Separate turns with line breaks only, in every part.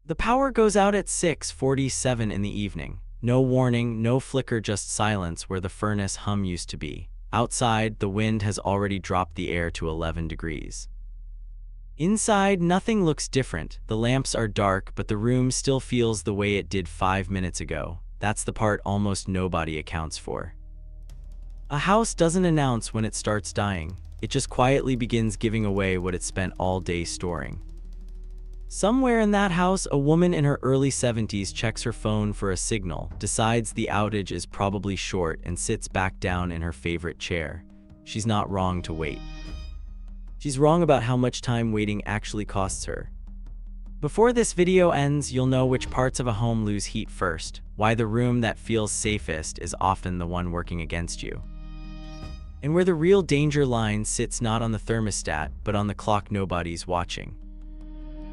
The power goes out at 6:47 in the evening. No warning, no flicker, just silence where the furnace hum used to be. Outside, the wind has already dropped the air to 11 degrees. Inside, nothing looks different. The lamps are dark, but the room still feels the way it did 5 minutes ago. That's the part almost nobody accounts for. A house doesn't announce when it starts dying. It just quietly begins giving away what it spent all day storing. Somewhere in that house, a woman in her early 70s checks her phone for a signal, decides the outage is probably short, and sits back down in her favorite chair. She's not wrong to wait. She's wrong about how much time waiting actually costs her. Before this video ends, you'll know which parts of a home lose heat first, why the room that feels safest is often the one working against you, and where the real danger line sits not on the thermostat, but on the clock nobody's watching.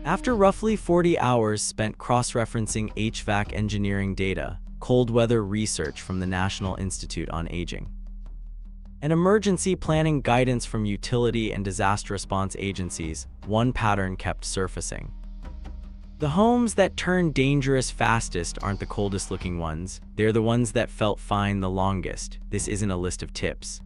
After roughly 40 hours spent cross-referencing HVAC engineering data, cold weather research from the National Institute on Aging, and emergency planning guidance from utility and disaster response agencies, one pattern kept surfacing. The homes that turn dangerous fastest aren't the coldest looking ones, they're the ones that felt fine the longest. This isn't a list of tips.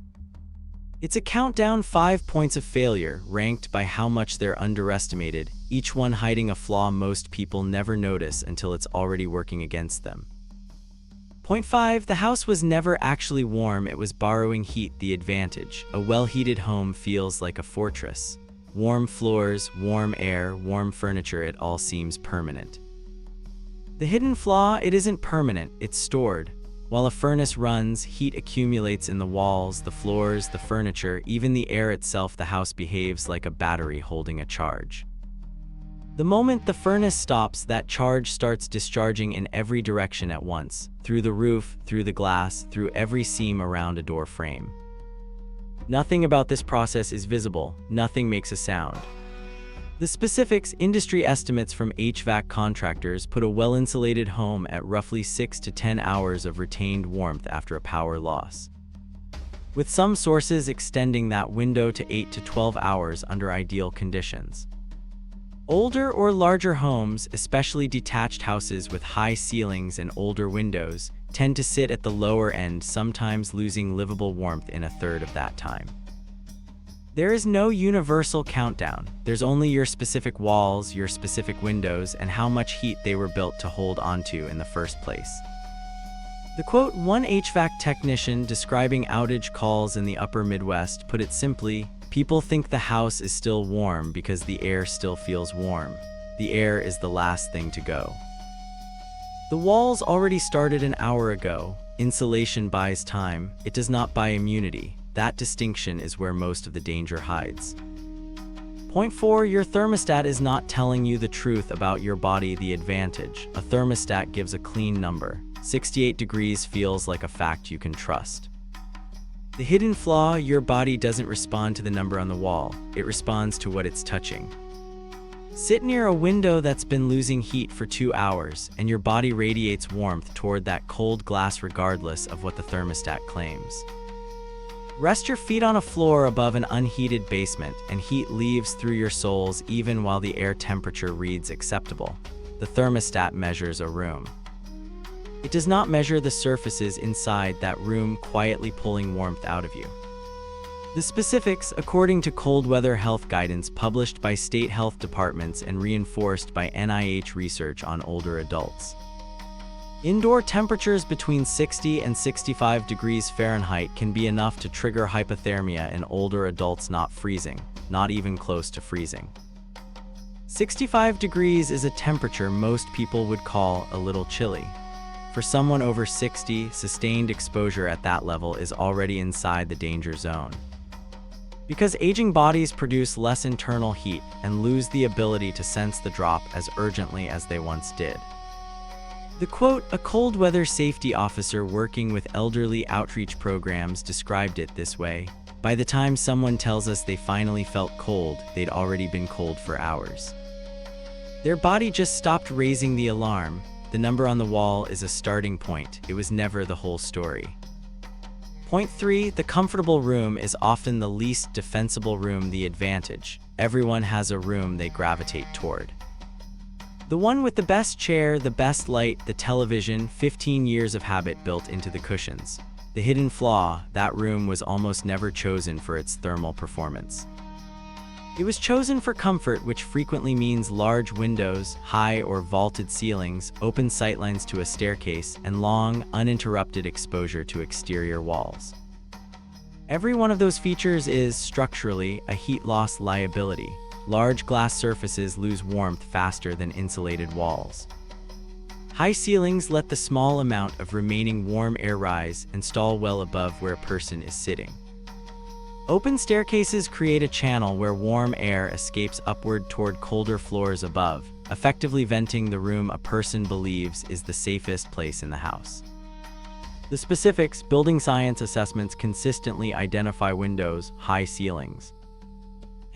It's a countdown, 5 points of failure, ranked by how much they're underestimated, each one hiding a flaw most people never notice until it's already working against them. Point 5. The house was never actually warm, it was borrowing heat. The advantage. A well-heated home feels like a fortress. Warm floors, warm air, warm furniture, it all seems permanent. The hidden flaw, it isn't permanent, it's stored. While a furnace runs, heat accumulates in the walls, the floors, the furniture, even the air itself. The house behaves like a battery holding a charge. The moment the furnace stops, that charge starts discharging in every direction at once, through the roof, through the glass, through every seam around a door frame. Nothing about this process is visible, nothing makes a sound. The specifics, industry estimates from HVAC contractors put a well-insulated home at roughly 6 to 10 hours of retained warmth after a power loss, with some sources extending that window to 8 to 12 hours under ideal conditions. Older or larger homes, especially detached houses with high ceilings and older windows, tend to sit at the lower end, sometimes losing livable warmth in a third of that time. There is no universal countdown. There's only your specific walls, your specific windows, and how much heat they were built to hold onto in the first place. The quote, one HVAC technician describing outage calls in the upper Midwest put it simply, "People think the house is still warm because the air still feels warm. The air is the last thing to go." The walls already started an hour ago. Insulation buys time, it does not buy immunity. That distinction is where most of the danger hides. Point 4. Your thermostat is not telling you the truth about your body. The advantage. A thermostat gives a clean number. 68 degrees feels like a fact you can trust. The hidden flaw, your body doesn't respond to the number on the wall, it responds to what it's touching. Sit near a window that's been losing heat for 2 hours, and your body radiates warmth toward that cold glass regardless of what the thermostat claims. Rest your feet on a floor above an unheated basement, and heat leaves through your soles even while the air temperature reads acceptable. The thermostat measures a room. It does not measure the surfaces inside that room quietly pulling warmth out of you. The specifics, according to cold weather health guidance published by state health departments and reinforced by NIH research on older adults. Indoor temperatures between 60 and 65 degrees Fahrenheit can be enough to trigger hypothermia in older adults, not freezing, not even close to freezing. 65 degrees is a temperature most people would call a little chilly. For someone over 60, sustained exposure at that level is already inside the danger zone. Because aging bodies produce less internal heat and lose the ability to sense the drop as urgently as they once did. The quote, a cold weather safety officer working with elderly outreach programs described it this way: by the time someone tells us they finally felt cold, they'd already been cold for hours. Their body just stopped raising the alarm. The number on the wall is a starting point. It was never the whole story. Point 3. The comfortable room is often the least defensible room. The advantage. Everyone has a room they gravitate toward. The one with the best chair, the best light, the television, 15 years of habit built into the cushions. The hidden flaw, that room was almost never chosen for its thermal performance. It was chosen for comfort, which frequently means large windows, high or vaulted ceilings, open sightlines to a staircase, and long, uninterrupted exposure to exterior walls. Every one of those features is, structurally, a heat loss liability. Large glass surfaces lose warmth faster than insulated walls. High ceilings let the small amount of remaining warm air rise and stall well above where a person is sitting. Open staircases create a channel where warm air escapes upward toward colder floors above, effectively venting the room a person believes is the safest place in the house. The specifics, building science assessments consistently identify windows, high ceilings,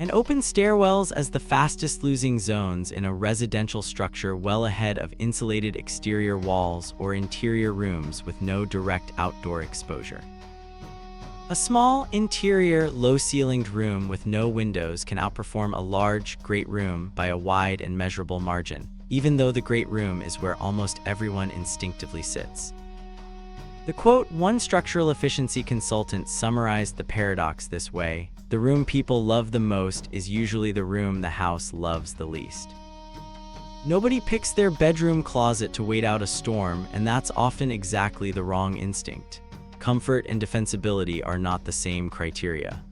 and open stairwells as the fastest losing zones in a residential structure, well ahead of insulated exterior walls or interior rooms with no direct outdoor exposure. A small, interior, low-ceilinged room with no windows can outperform a large, great room by a wide and measurable margin, even though the great room is where almost everyone instinctively sits. The quote, one structural efficiency consultant summarized the paradox this way: the room people love the most is usually the room the house loves the least. Nobody picks their bedroom closet to wait out a storm, and that's often exactly the wrong instinct. Comfort and defensibility are not the same criteria.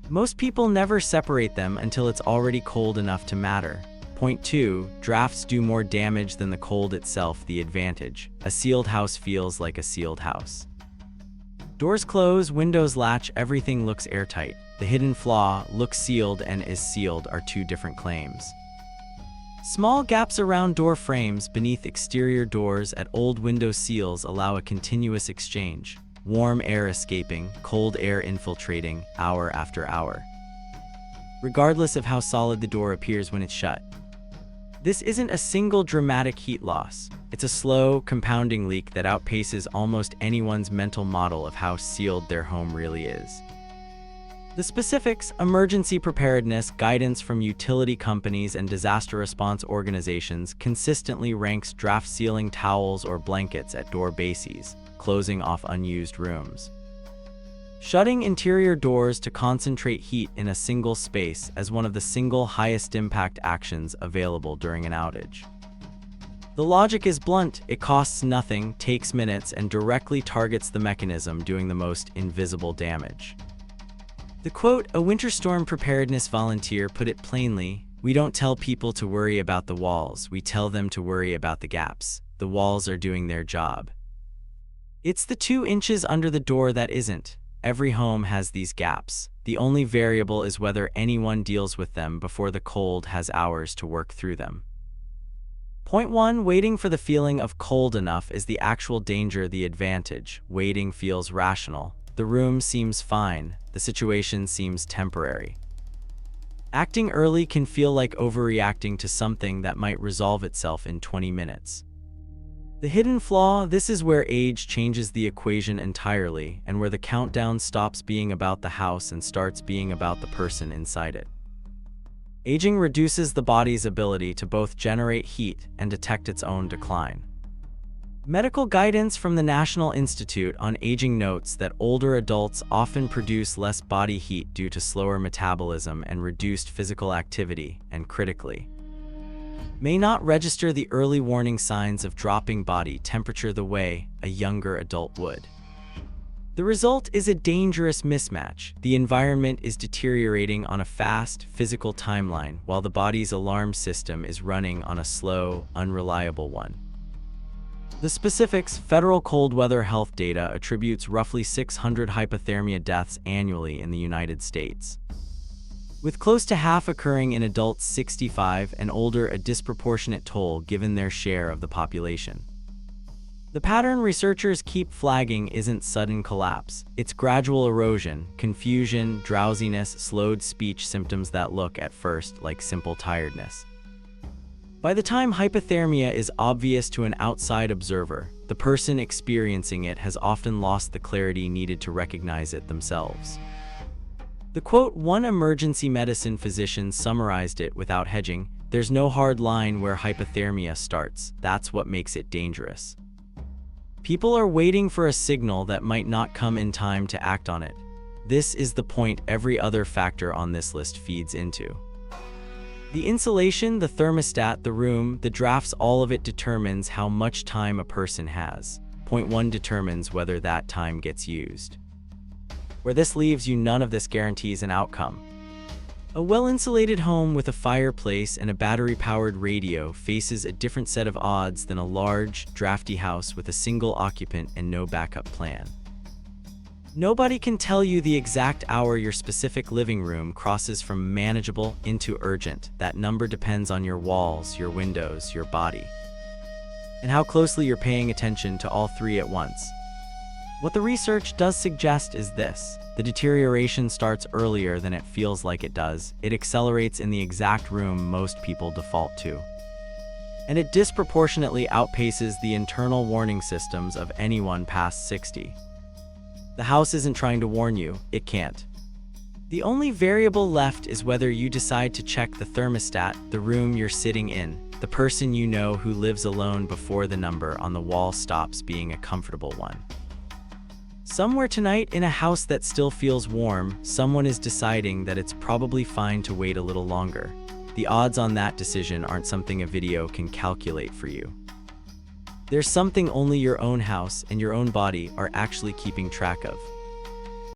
Most people never separate them until it's already cold enough to matter. Point 2, drafts do more damage than the cold itself. The advantage: a sealed house feels like a sealed house. Doors close, windows latch, everything looks airtight. The hidden flaw, looks sealed and is sealed, are two different claims. Small gaps around door frames beneath exterior doors at old window seals allow a continuous exchange. Warm air escaping, cold air infiltrating, hour after hour, regardless of how solid the door appears when it's shut. This isn't a single dramatic heat loss. It's a slow, compounding leak that outpaces almost anyone's mental model of how sealed their home really is. The specifics: emergency preparedness guidance from utility companies and disaster response organizations consistently ranks draft sealing towels or blankets at door bases, closing off unused rooms, shutting interior doors to concentrate heat in a single space as one of the single highest impact actions available during an outage. The logic is blunt: it costs nothing, takes minutes, and directly targets the mechanism doing the most invisible damage. The quote, a winter storm preparedness volunteer, put it plainly: we don't tell people to worry about the walls, we tell them to worry about the gaps. The walls are doing their job. It's the 2 inches under the door that isn't. Every home has these gaps. The only variable is whether anyone deals with them before the cold has hours to work through them. Point 1, waiting for the feeling of cold enough is the actual danger. The advantage: waiting feels rational. The room seems fine. The situation seems temporary. Acting early can feel like overreacting to something that might resolve itself in 20 minutes. The hidden flaw: this is where age changes the equation entirely, and where the countdown stops being about the house and starts being about the person inside it. Aging reduces the body's ability to both generate heat and detect its own decline. Medical guidance from the National Institute on Aging notes that older adults often produce less body heat due to slower metabolism and reduced physical activity, and critically, may not register the early warning signs of dropping body temperature the way a younger adult would. The result is a dangerous mismatch. The environment is deteriorating on a fast, physical timeline, while the body's alarm system is running on a slow, unreliable one. The specifics: federal cold weather health data attributes roughly 600 hypothermia deaths annually in the United States, with close to half occurring in adults 65 and older, a disproportionate toll given their share of the population. The pattern researchers keep flagging isn't sudden collapse, it's gradual erosion, confusion, drowsiness, slowed speech, symptoms that look at first like simple tiredness. By the time hypothermia is obvious to an outside observer, the person experiencing it has often lost the clarity needed to recognize it themselves. The quote, one emergency medicine physician summarized it without hedging: There's no hard line where hypothermia starts. That's what makes it dangerous. People are waiting for a signal that might not come in time to act on it. This is the point every other factor on this list feeds into. The insulation, the thermostat, the room, the drafts, all of it determines how much time a person has. Point 1 determines whether that time gets used. Where this leaves you, none of this guarantees an outcome. A well-insulated home with a fireplace and a battery-powered radio faces a different set of odds than a large, drafty house with a single occupant and no backup plan. Nobody can tell you the exact hour your specific living room crosses from manageable into urgent. That number depends on your walls, your windows, your body, and how closely you're paying attention to all three at once. What the research does suggest is this: the deterioration starts earlier than it feels like it does. It accelerates in the exact room most people default to, and it disproportionately outpaces the internal warning systems of anyone past 60. The house isn't trying to warn you, it can't. The only variable left is whether you decide to check the thermostat, the room you're sitting in, the person you know who lives alone, before the number on the wall stops being a comfortable one. Somewhere tonight, in a house that still feels warm, someone is deciding that it's probably fine to wait a little longer. The odds on that decision aren't something a video can calculate for you. There's something only your own house and your own body are actually keeping track of.